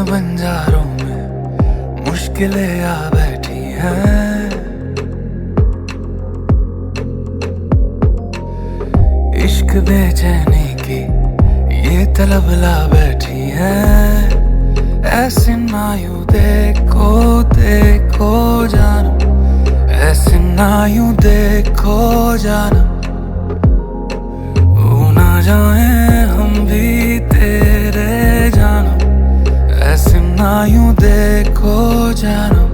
बंजारों में मुश्किलें आ बैठी हैं। इश्क बेचैनी की ये तलब ला बैठी है। ऐसे ना यूं देखो देखो जानम, ऐसे ना यूं देखो जानम, वो ना जाए हम भी तेरे जानम, ऐसे ना यूं देखो जानम।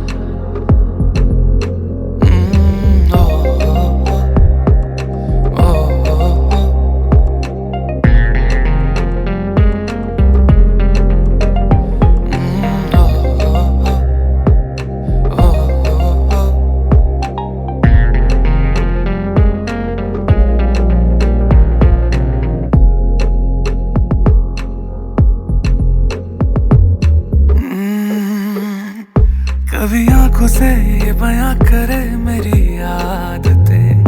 कभी आंखों से ये बयां करे मेरी आदतें,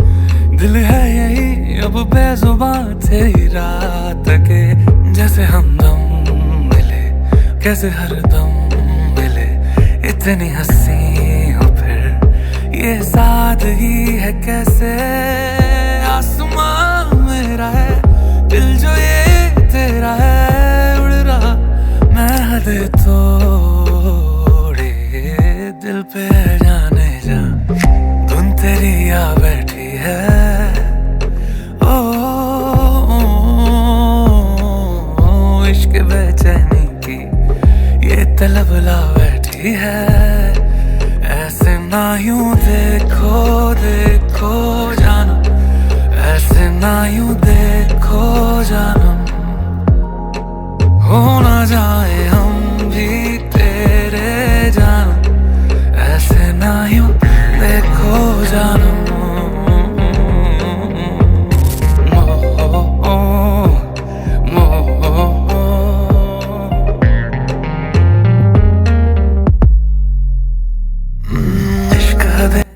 दिल है यही अब बेजुबान तेरी रात के। जैसे हमदम मिले कैसे हरदम मिले, इतनी हंसी हो फिर ये सादगी है कैसे। आसमां मेरा है दिल जो ये तेरा है, उड़ रहा मैं हद तोड़े दिल पे जाने जा, धुन तेरी आ बैठी है। ओ, इश्क बेचैनी की ये तलब ला बैठी है। ऐसे ना यूं देखो देखो जानम, ऐसे ना यूं देखो जानम, हो ना जाए हम भी तेरे जानम, ऐसे ना यूं देखो जानम।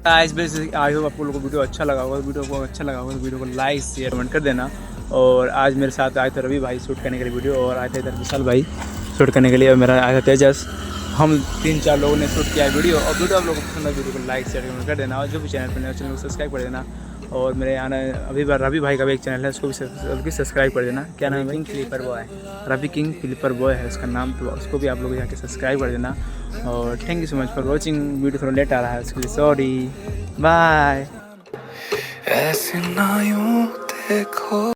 आज बेसिक आई होप आपको लोगों को वीडियो अच्छा लगा होगा। वीडियो तो वीडियो को लाइक शेयर कमेंट कर देना। और आज मेरे साथ आए थे रवि भाई शूट करने के लिए वीडियो, और आए थे इधर विशाल भाई शूट करने के लिए, और मेरा आया था तेजस। हम 3-4 लोगों ने शूट किया वीडियो। और वीडियो आप लोगों को पसंद है वीडियो को लाइक शेयर कमेंट कर देना, और जो भी चैनल पर चैनल को सब्सक्राइब कर देना। और मेरे आना अभी बार रवि भाई का भी एक चैनल है, उसको भी सब्सक्राइब कर देना। क्या नाम है? King flipper boy, Ravi king flipper boy है उसका नाम, तो उसको भी आप लोग जाके सब्सक्राइब कर देना। और thank you so much for watching. Video थोड़ा लेट आ रहा है उसके लिए सॉरी, बाय। ऐसे ना यूं देखो